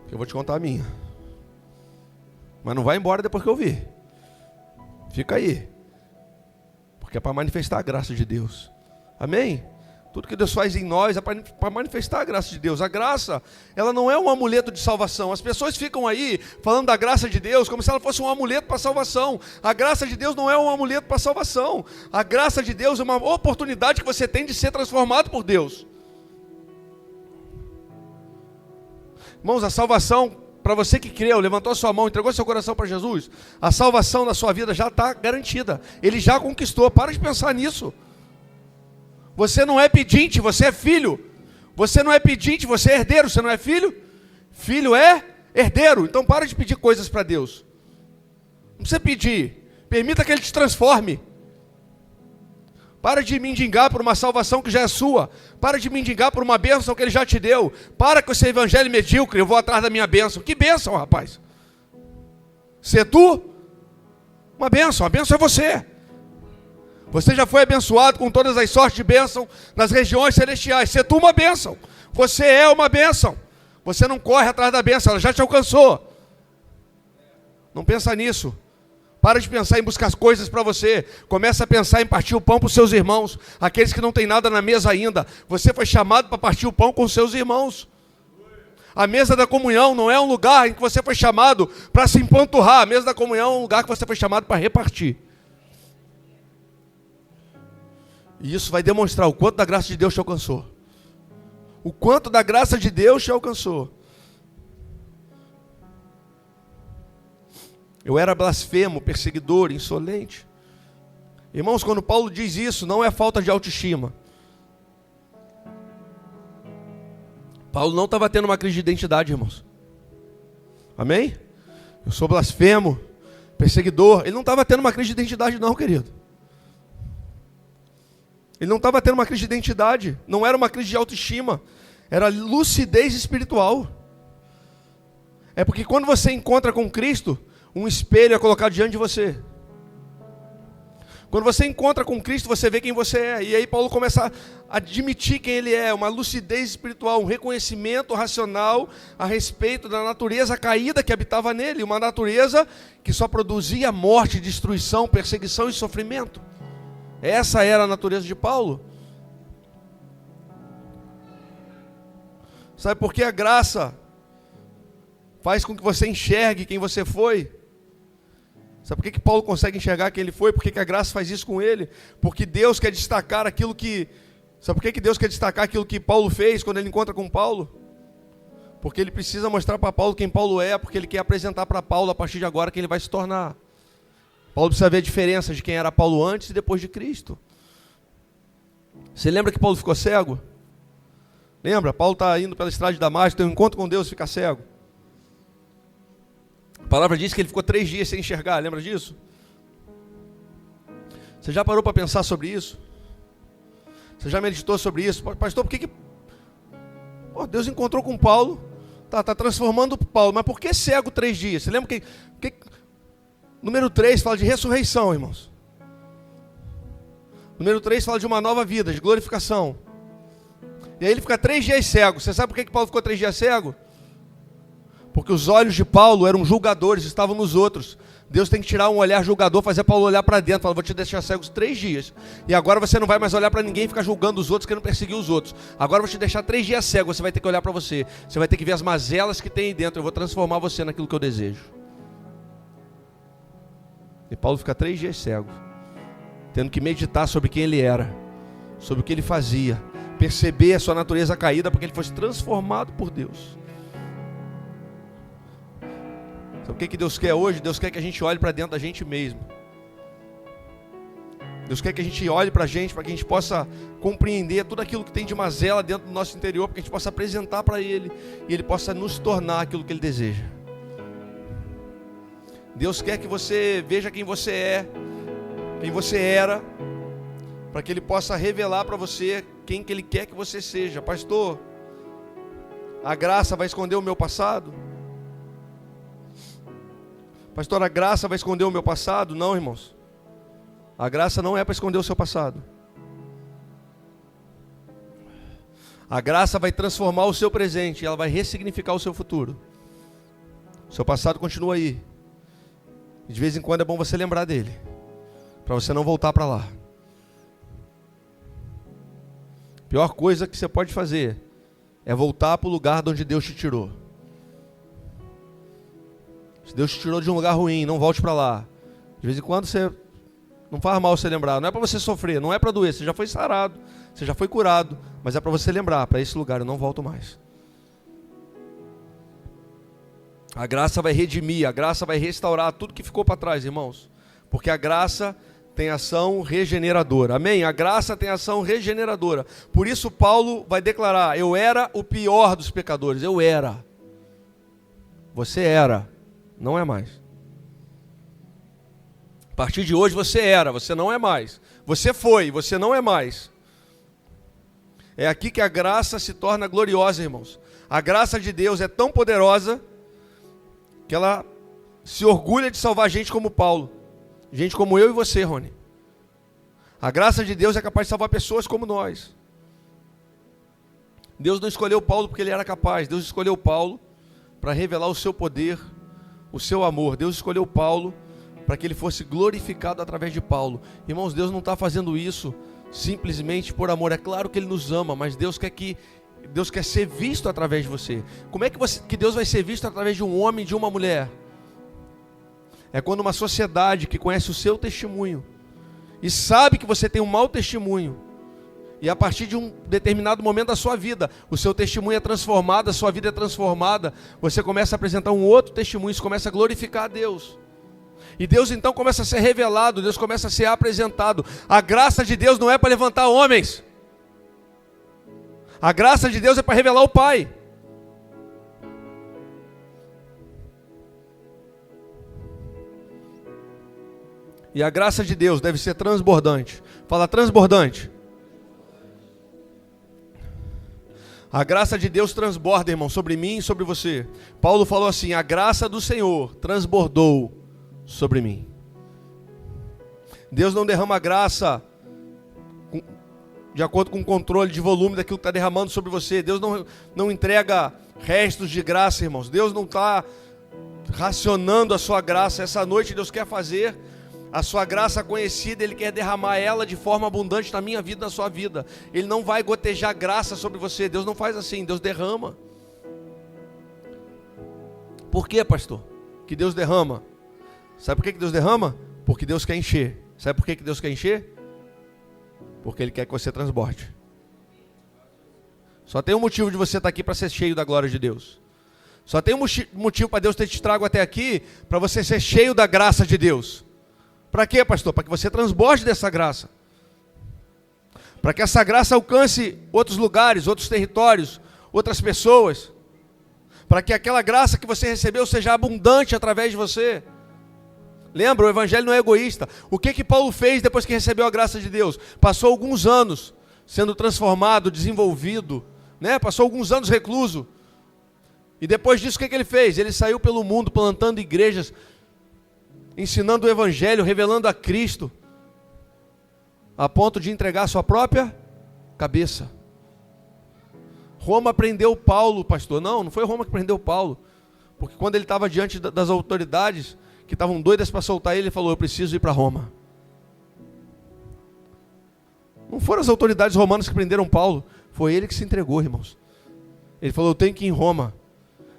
que eu vou te contar a minha. Mas não vai embora depois que eu ouvir. Fica aí, porque é para manifestar a graça de Deus. Amém? Tudo que Deus faz em nós é para manifestar a graça de Deus. A graça, ela não é um amuleto de salvação. As pessoas ficam aí falando da graça de Deus como se ela fosse um amuleto para salvação. A graça de Deus não é um amuleto para salvação. A graça de Deus é uma oportunidade que você tem de ser transformado por Deus. Irmãos, a salvação, para você que creu, levantou a sua mão, entregou seu coração para Jesus, a salvação da sua vida já está garantida. Ele já conquistou. Para de pensar nisso. Você não é pedinte, você é filho. Você não é pedinte, você é herdeiro. Você não é filho? Filho é herdeiro. Então para de pedir coisas para Deus. Não precisa pedir. Permita que Ele te transforme. Para de mendigar por uma salvação que já é sua. Para de mendigar por uma bênção que Ele já te deu. Para com esse evangelho medíocre. Eu vou atrás da minha bênção. Que bênção, rapaz? Ser tu? Uma bênção é você. Você já foi abençoado com todas as sortes de bênção nas regiões celestiais. Ser tu uma bênção. Você é uma bênção. Você não corre atrás da bênção, ela já te alcançou. Não pensa nisso. Para de pensar em buscar coisas para você. Começa a pensar em partir o pão para os seus irmãos. Aqueles que não têm nada na mesa ainda. Você foi chamado para partir o pão com os seus irmãos. A mesa da comunhão não é um lugar em que você foi chamado para se empanturrar. A mesa da comunhão é um lugar que você foi chamado para repartir. E isso vai demonstrar o quanto da graça de Deus te alcançou. O quanto da graça de Deus te alcançou. Eu era blasfemo, perseguidor, insolente. Irmãos, quando Paulo diz isso, não é falta de autoestima. Paulo não estava tendo uma crise de identidade, irmãos. Amém? Eu sou blasfemo, perseguidor. Ele não estava tendo uma crise de identidade não, querido. Ele não estava tendo uma crise de identidade. Não era uma crise de autoestima. Era lucidez espiritual. É porque quando você encontra com Cristo, um espelho é colocado diante de você. Quando você encontra com Cristo, você vê quem você é. E aí Paulo começa a admitir quem ele é. Uma lucidez espiritual, um reconhecimento racional a respeito da natureza caída que habitava nele. Uma natureza que só produzia morte, destruição, perseguição e sofrimento. Essa era a natureza de Paulo. Sabe por que a graça faz com que você enxergue quem você foi? Sabe por que Paulo consegue enxergar quem ele foi? Por que a graça faz isso com ele? Porque Deus quer destacar aquilo que... Sabe por que Deus quer destacar aquilo que Paulo fez quando ele encontra com Paulo? Porque ele precisa mostrar para Paulo quem Paulo é, porque ele quer apresentar para Paulo a partir de agora quem ele vai se tornar. Paulo precisa ver a diferença de quem era Paulo antes e depois de Cristo. Você lembra que Paulo ficou cego? Lembra? Paulo está indo pela estrada de Damasco, tem um encontro com Deus e fica cego. A palavra diz que ele ficou 3 dias sem enxergar, lembra disso? Você já parou para pensar sobre isso? Você já meditou sobre isso? Pastor, por que Deus encontrou com Paulo, está transformando Paulo, mas por que cego 3 dias? Você lembra que número 3 fala de ressurreição, irmãos. Número 3 fala de uma nova vida, de glorificação. E aí ele fica 3 dias cego. Você sabe por que Paulo ficou 3 dias cego? Porque os olhos de Paulo eram julgadores, estavam nos outros. Deus tem que tirar um olhar julgador, fazer Paulo olhar para dentro. Falar, vou te deixar cego 3 dias. E agora você não vai mais olhar para ninguém e ficar julgando os outros, querendo perseguir os outros. Agora eu vou te deixar 3 dias cego, você vai ter que olhar para você. Você vai ter que ver as mazelas que tem aí dentro. Eu vou transformar você naquilo que eu desejo. E Paulo fica 3 dias cego, tendo que meditar sobre quem ele era, sobre o que ele fazia, perceber a sua natureza caída, porque ele foi transformado por Deus. Sabe o que Deus quer hoje? Deus quer que a gente olhe para dentro da gente mesmo. Deus quer que a gente olhe para a gente, para que a gente possa compreender tudo aquilo que tem de mazela dentro do nosso interior, para que a gente possa apresentar para Ele e Ele possa nos tornar aquilo que Ele deseja. Deus quer que você veja quem você é, quem você era, para que Ele possa revelar para você quem que Ele quer que você seja. Pastor, a graça vai esconder o meu passado? Pastor, a graça vai esconder o meu passado? Não, irmãos. A graça não é para esconder o seu passado. A graça vai transformar o seu presente, ela vai ressignificar o seu futuro. O seu passado continua aí. E de vez em quando é bom você lembrar dele, para você não voltar para lá. A pior coisa que você pode fazer é voltar para o lugar de onde Deus te tirou. Se Deus te tirou de um lugar ruim, não volte para lá. De vez em quando você... Não faz mal você lembrar, não é para você sofrer, não é para doer, você já foi sarado, você já foi curado, mas é para você lembrar, para esse lugar eu não volto mais. A graça vai redimir, a graça vai restaurar tudo que ficou para trás, irmãos, porque a graça tem ação regeneradora, amém? A graça tem ação regeneradora, por isso Paulo vai declarar, eu era o pior dos pecadores, eu era, você era, não é mais. A partir de hoje você era, você não é mais. Você foi, você não é mais. É aqui que a graça se torna gloriosa, irmãos. A graça de Deus é tão poderosa que ela se orgulha de salvar gente como Paulo. Gente como eu e você, Rony. A graça de Deus é capaz de salvar pessoas como nós. Deus não escolheu Paulo porque ele era capaz. Deus escolheu Paulo para revelar o seu poder, o seu amor. Deus escolheu Paulo para que ele fosse glorificado através de Paulo. Irmãos, Deus não está fazendo isso simplesmente por amor. É claro que Ele nos ama, mas Deus quer ser visto através de você. Como é que Deus vai ser visto através de um homem e de uma mulher? É quando uma sociedade que conhece o seu testemunho e sabe que você tem um mau testemunho, e a partir de um determinado momento da sua vida, o seu testemunho é transformado, a sua vida é transformada, você começa a apresentar um outro testemunho, isso começa a glorificar a Deus. E Deus então começa a ser revelado, Deus começa a ser apresentado. A graça de Deus não é para levantar homens. A graça de Deus é para revelar o Pai. E a graça de Deus deve ser transbordante. Fala transbordante. A graça de Deus transborda, irmão, sobre mim e sobre você. Paulo falou assim, a graça do Senhor transbordou sobre mim. Deus não derrama graça de acordo com o controle de volume daquilo que está derramando sobre você. Deus não entrega restos de graça, irmãos. Deus não está racionando a sua graça. Essa noite Deus quer fazer a sua graça conhecida, Ele quer derramar ela de forma abundante na minha vida, na sua vida. Ele não vai gotejar graça sobre você. Deus não faz assim, Deus derrama. Por que, pastor? Que Deus derrama? Sabe por que Deus derrama? Porque Deus quer encher. Sabe por que Deus quer encher? Porque Ele quer que você transborde. Só tem um motivo de você estar aqui para ser cheio da glória de Deus. Só tem um motivo para Deus ter te trago até aqui, para você ser cheio da graça de Deus. Para quê, pastor? Para que você transborde dessa graça. Para que essa graça alcance outros lugares, outros territórios, outras pessoas. Para que aquela graça que você recebeu seja abundante através de você. Lembra, o evangelho não é egoísta. O que Paulo fez depois que recebeu a graça de Deus? Passou alguns anos sendo transformado, desenvolvido, né? Passou alguns anos recluso. E depois disso, o que ele fez? Ele saiu pelo mundo plantando igrejas, ensinando o evangelho, revelando a Cristo, a ponto de entregar a sua própria cabeça. Roma prendeu Paulo, pastor. Não foi Roma que prendeu Paulo. Porque quando ele estava diante das autoridades, que estavam doidas para soltar ele, ele falou, eu preciso ir para Roma. Não foram as autoridades romanas que prenderam Paulo, foi ele que se entregou, irmãos. Ele falou, eu tenho que ir em Roma,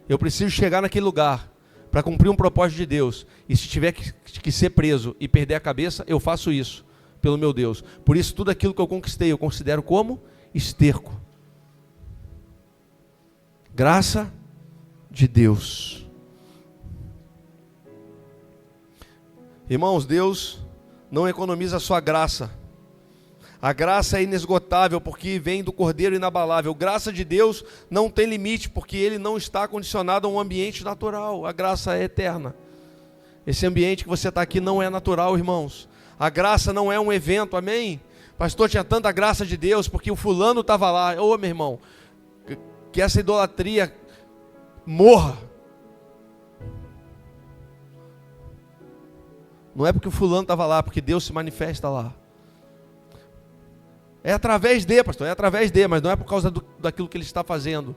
eu preciso chegar naquele lugar, para cumprir um propósito de Deus, e se tiver que ser preso e perder a cabeça, eu faço isso, pelo meu Deus. Por isso tudo aquilo que eu conquistei, eu considero como esterco. Graça de Deus. Irmãos, Deus não economiza a sua graça A graça é inesgotável porque vem do Cordeiro inabalável. A graça de Deus não tem limite porque ele não está condicionado a um ambiente natural. A graça é eterna. Esse ambiente que você está aqui não é natural, irmãos. A graça não é um evento, amém? Pastor, tinha tanta graça de Deus porque o fulano estava lá. Ô, meu irmão, que essa idolatria morra. Não é porque o fulano estava lá, porque Deus se manifesta lá. É através de, pastor, é através de, mas não é por causa daquilo que ele está fazendo.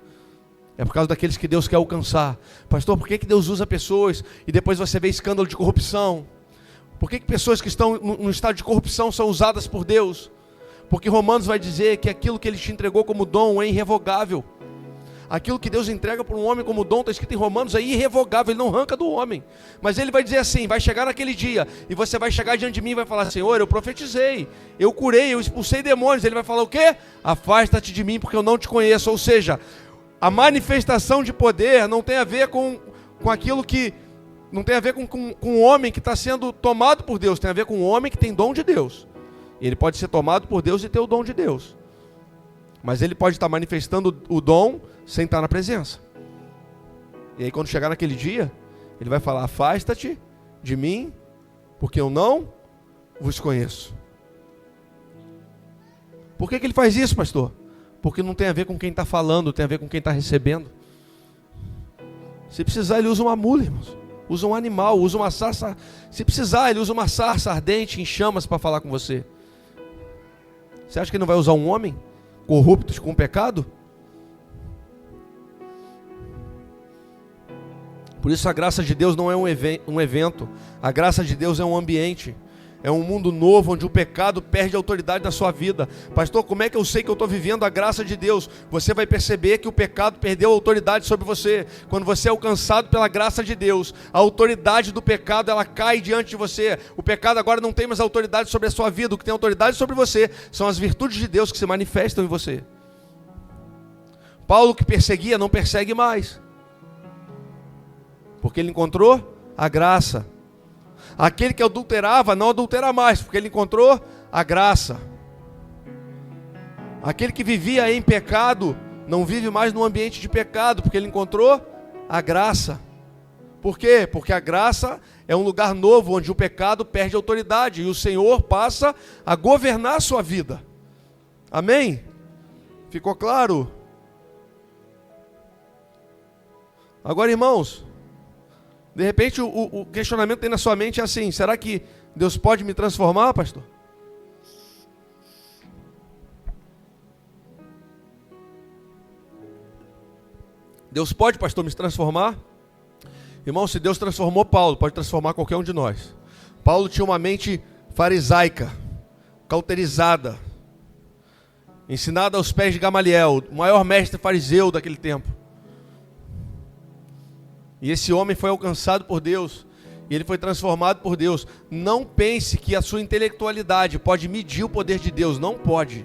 É por causa daqueles que Deus quer alcançar. Pastor, por que Deus usa pessoas e depois você vê escândalo de corrupção? Por que pessoas que estão no estado de corrupção são usadas por Deus? Porque Romanos vai dizer que aquilo que ele te entregou como dom é irrevogável. Aquilo que Deus entrega para um homem como dom, está escrito em Romanos, é irrevogável, ele não arranca do homem. Mas ele vai dizer assim, vai chegar naquele dia, e você vai chegar diante de mim e vai falar, Senhor, eu profetizei, eu curei, eu expulsei demônios. Ele vai falar o quê? Afasta-te de mim, porque eu não te conheço. Ou seja, a manifestação de poder não tem a ver com aquilo que... Não tem a ver com o homem que está sendo tomado por Deus, tem a ver com o homem que tem dom de Deus. E ele pode ser tomado por Deus e ter o dom de Deus. Mas ele pode estar manifestando o dom sem estar na presença. E aí quando chegar naquele dia, ele vai falar, afasta-te de mim, porque eu não vos conheço. Por que ele faz isso, pastor? Porque não tem a ver com quem está falando, tem a ver com quem está recebendo. Se precisar, ele usa uma mula, irmãos. Usa um animal, usa uma sarça. Se precisar, ele usa uma sarça ardente em chamas para falar com você. Você acha que ele não vai usar um homem corrupto com pecado? Por isso a graça de Deus não é um evento. A graça de Deus é um ambiente. É um mundo novo onde o pecado perde a autoridade na sua vida. Pastor, como é que eu sei que eu estou vivendo a graça de Deus? Você vai perceber que o pecado perdeu a autoridade sobre você. Quando você é alcançado pela graça de Deus, a autoridade do pecado ela cai diante de você. O pecado agora não tem mais autoridade sobre a sua vida. O que tem autoridade sobre você são as virtudes de Deus que se manifestam em você. Paulo, que perseguia, não persegue mais, porque ele encontrou a graça. Aquele que adulterava, não adultera mais, porque ele encontrou a graça. Aquele que vivia em pecado, não vive mais num ambiente de pecado, porque ele encontrou a graça. Por quê? Porque a graça é um lugar novo, onde o pecado perde autoridade, e o Senhor passa a governar a sua vida. Amém? Ficou claro? Agora, irmãos, de repente o questionamento que tem na sua mente é assim, será que Deus pode me transformar, pastor? Deus pode, pastor, me transformar? Irmão, se Deus transformou Paulo, pode transformar qualquer um de nós. Paulo tinha uma mente farisaica, cauterizada, ensinada aos pés de Gamaliel, o maior mestre fariseu daquele tempo. E esse homem foi alcançado por Deus, e ele foi transformado por Deus. Não pense que a sua intelectualidade pode medir o poder de Deus, não pode.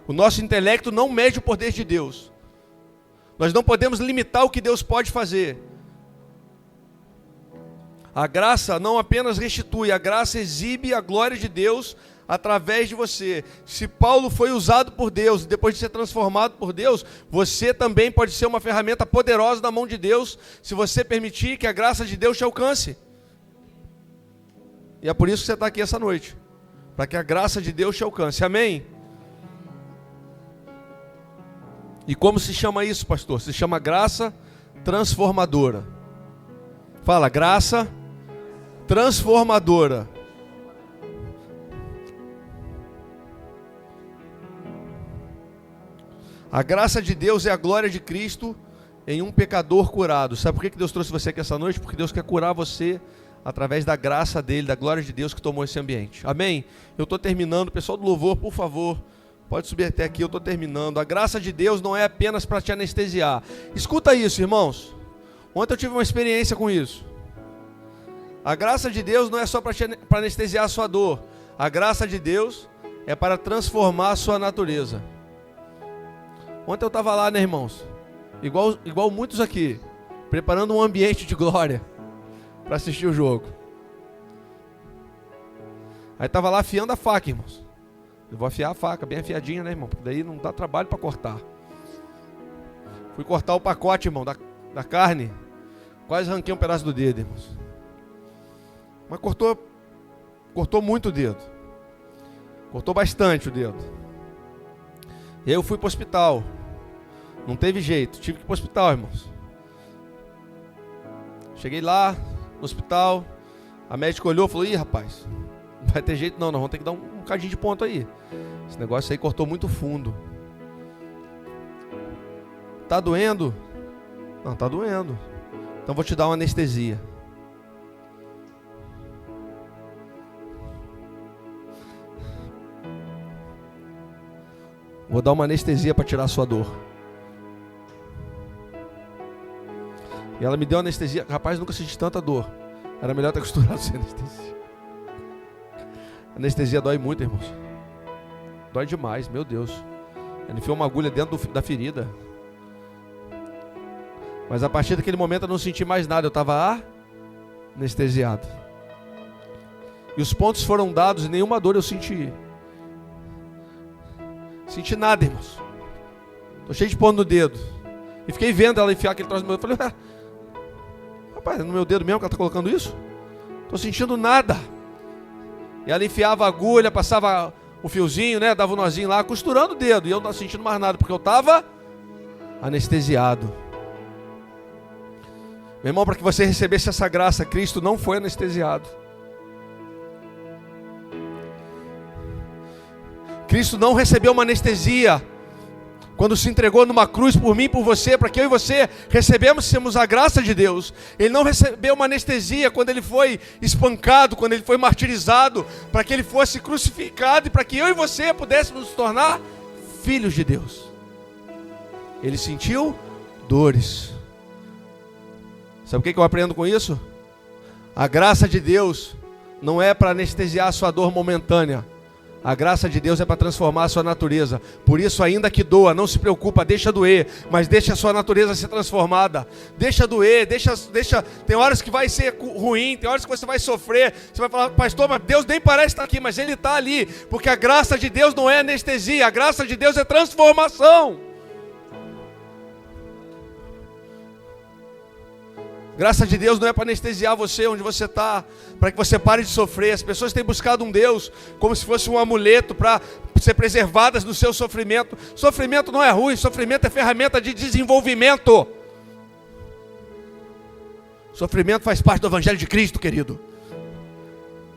O nosso intelecto não mede o poder de Deus. Nós não podemos limitar o que Deus pode fazer. A graça não apenas restitui, a graça exibe a glória de Deus através de você. Se Paulo foi usado por Deus, depois de ser transformado por Deus, você também pode ser uma ferramenta poderosa na mão de Deus, se você permitir que a graça de Deus te alcance. E é por isso que você está aqui essa noite, para que a graça de Deus te alcance, amém? E como se chama isso, pastor? Se chama graça transformadora. Fala, graça transformadora. A graça de Deus é a glória de Cristo em um pecador curado. Sabe por que Deus trouxe você aqui essa noite? Porque Deus quer curar você através da graça dele, da glória de Deus que tomou esse ambiente. Amém? Eu estou terminando. Pessoal do louvor, por favor, pode subir até aqui, eu estou terminando. A graça de Deus não é apenas para te anestesiar. Escuta isso, irmãos. Ontem eu tive uma experiência com isso. A graça de Deus não é só para anestesiar a sua dor. A graça de Deus é para transformar a sua natureza. Ontem eu estava lá, né, irmãos? Igual muitos aqui, preparando um ambiente de glória para assistir o jogo. Aí estava lá afiando a faca, irmãos. Eu vou afiar a faca, bem afiadinha, né, irmão? Porque daí não dá trabalho para cortar. Fui cortar o pacote, irmão, da carne. Quase arranquei um pedaço do dedo, irmãos. Mas cortou muito o dedo. Cortou bastante o dedo. E aí eu fui para o hospital. Não teve jeito, tive que ir para o hospital, irmãos. Cheguei lá no hospital. A médica olhou e falou: ih, rapaz, não vai ter jeito não, nós vamos ter que dar um bocadinho de ponto aí. Esse negócio aí cortou muito fundo. Tá doendo? Não, tá doendo. Então vou te dar uma anestesia. Vou dar uma anestesia para tirar a sua dor. E ela me deu anestesia. Rapaz, nunca senti tanta dor. Era melhor ter costurado sem anestesia. Anestesia dói muito, irmãos. Dói demais, meu Deus. Ele enfiou uma agulha dentro da ferida. Mas a partir daquele momento eu não senti mais nada. Eu estava anestesiado. E os pontos foram dados e nenhuma dor eu senti. Senti nada, irmãos. Estou cheio de ponto no dedo. E fiquei vendo ela enfiar aquele troço no meu dedo. Falei: rapaz, é no meu dedo mesmo que ela está colocando isso? Estou sentindo nada. E ela enfiava a agulha, passava o fiozinho, né? Dava um nozinho lá, costurando o dedo. E eu não estava sentindo mais nada, porque eu estava anestesiado. Meu irmão, para que você recebesse essa graça, Cristo não foi anestesiado. Cristo não recebeu uma anestesia quando se entregou numa cruz por mim e por você, para que eu e você recebêssemos a graça de Deus. Ele não recebeu uma anestesia quando ele foi espancado, quando ele foi martirizado, para que ele fosse crucificado e para que eu e você pudéssemos nos tornar filhos de Deus. Ele sentiu dores. Sabe o que eu aprendo com isso? A graça de Deus não é para anestesiar a sua dor momentânea. A graça de Deus é para transformar a sua natureza. Por isso, ainda que doa, não se preocupa, deixa doer, mas deixa a sua natureza ser transformada. Deixa doer, deixa. Tem horas que vai ser ruim, tem horas que você vai sofrer. Você vai falar: pastor, mas Deus nem parece estar aqui, mas Ele está ali. Porque a graça de Deus não é anestesia, a graça de Deus é transformação. Graça de Deus não é para anestesiar você onde você está, para que você pare de sofrer. As pessoas têm buscado um Deus como se fosse um amuleto para ser preservadas do seu sofrimento. Sofrimento não é ruim, sofrimento é ferramenta de desenvolvimento. Sofrimento faz parte do Evangelho de Cristo, querido.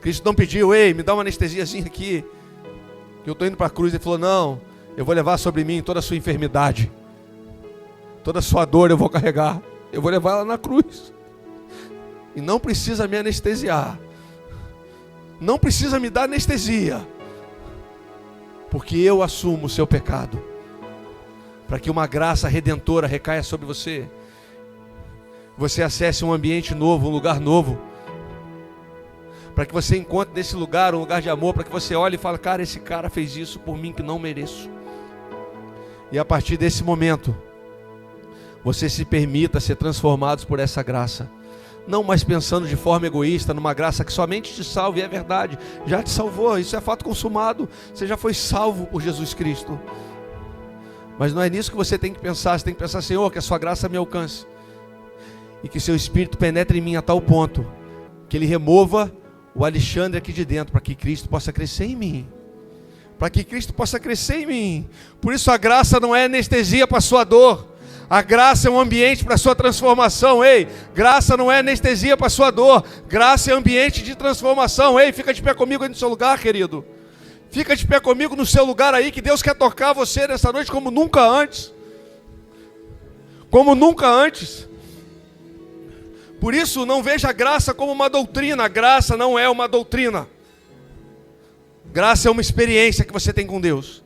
Cristo não pediu: ei, me dá uma anestesiazinha aqui, que eu estou indo para a cruz. Ele falou: não, eu vou levar sobre mim toda a sua enfermidade, toda a sua dor eu vou carregar. Eu vou levar ela na cruz. E não precisa me anestesiar. Não precisa me dar anestesia. Porque eu assumo o seu pecado. Para que uma graça redentora recaia sobre você. Você acesse um ambiente novo, um lugar novo. Para que você encontre nesse lugar um lugar de amor. Para que você olhe e fale: cara, esse cara fez isso por mim que não mereço. E a partir desse momento, você se permita ser transformados por essa graça. Não mais pensando de forma egoísta numa graça que somente te salve. É verdade, já te salvou, isso é fato consumado. Você já foi salvo por Jesus Cristo. Mas não é nisso que você tem que pensar. Você tem que pensar: Senhor, que a sua graça me alcance. E que seu Espírito penetre em mim a tal ponto que Ele remova o Alexandre aqui de dentro, para que Cristo possa crescer em mim. Para que Cristo possa crescer em mim. Por isso a graça não é anestesia para a sua dor. A graça é um ambiente para a sua transformação. Ei, graça não é anestesia para a sua dor. Graça é ambiente de transformação. Ei, fica de pé comigo aí no seu lugar, querido. Fica de pé comigo no seu lugar aí, que Deus quer tocar você nessa noite como nunca antes. Como nunca antes. Por isso, não veja a graça como uma doutrina. A graça não é uma doutrina. Graça é uma experiência que você tem com Deus.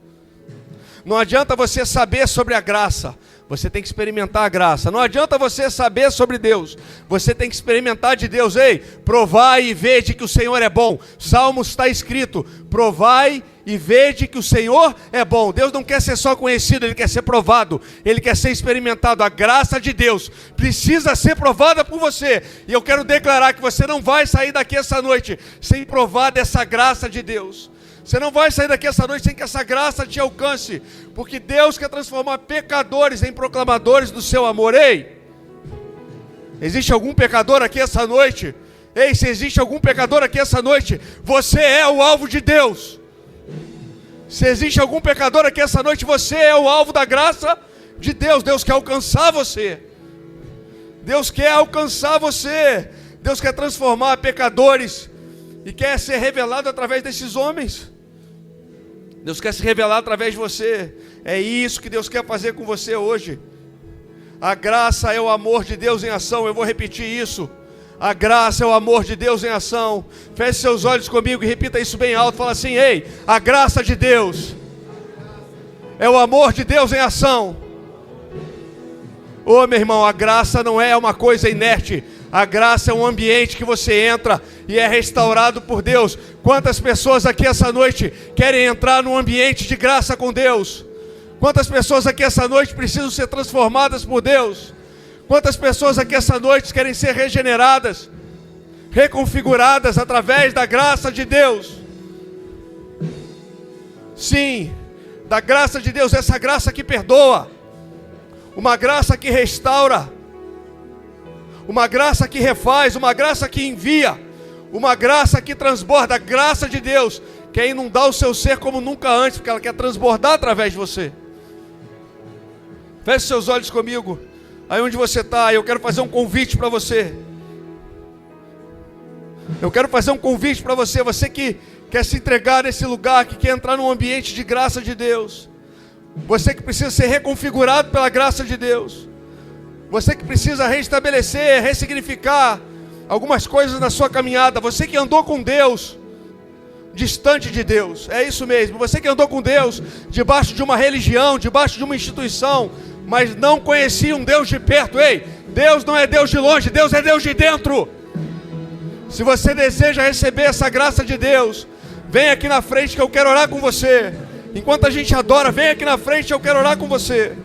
Não adianta você saber sobre a graça. Você tem que experimentar a graça. Não adianta você saber sobre Deus. Você tem que experimentar de Deus. Ei, provai e vede que o Senhor é bom. Salmos está escrito: provai e vede que o Senhor é bom. Deus não quer ser só conhecido, Ele quer ser provado. Ele quer ser experimentado. A graça de Deus precisa ser provada por você. E eu quero declarar que você não vai sair daqui essa noite sem provar dessa graça de Deus. Você não vai sair daqui essa noite sem que essa graça te alcance, porque Deus quer transformar pecadores em proclamadores do seu amor. Ei, existe algum pecador aqui essa noite? Ei, se existe algum pecador aqui essa noite, você é o alvo de Deus. Se existe algum pecador aqui essa noite, você é o alvo da graça de Deus. Deus quer alcançar você. Deus quer alcançar você. Deus quer transformar pecadores e quer ser revelado através desses homens. Deus quer se revelar através de você. É isso que Deus quer fazer com você hoje. A graça é o amor de Deus em ação. Eu vou repetir isso. A graça é o amor de Deus em ação. Feche seus olhos comigo e repita isso bem alto. Fala assim: ei, a graça de Deus é o amor de Deus em ação. Ô meu irmão, a graça não é uma coisa inerte. A graça é um ambiente que você entra e é restaurado por Deus. Quantas pessoas aqui essa noite querem entrar num ambiente de graça com Deus? Quantas pessoas aqui essa noite precisam ser transformadas por Deus? Quantas pessoas aqui essa noite querem ser regeneradas, reconfiguradas através da graça de Deus? Sim, da graça de Deus, essa graça que perdoa, uma graça que restaura, uma graça que refaz, uma graça que envia, uma graça que transborda. A graça de Deus quer inundar o seu ser como nunca antes, porque ela quer transbordar através de você. Feche seus olhos comigo, aí onde você está. Eu quero fazer um convite para você. Eu quero fazer um convite para você, você que quer se entregar nesse lugar, que quer entrar num ambiente de graça de Deus. Você que precisa ser reconfigurado pela graça de Deus. Você que precisa restabelecer, ressignificar algumas coisas na sua caminhada. Você que andou com Deus distante de Deus, é isso mesmo. Você que andou com Deus debaixo de uma religião, debaixo de uma instituição, mas não conhecia um Deus de perto. Ei, Deus não é Deus de longe, Deus é Deus de dentro. Se você deseja receber essa graça de Deus, vem aqui na frente que eu quero orar com você. Enquanto a gente adora, vem aqui na frente, eu quero orar com você.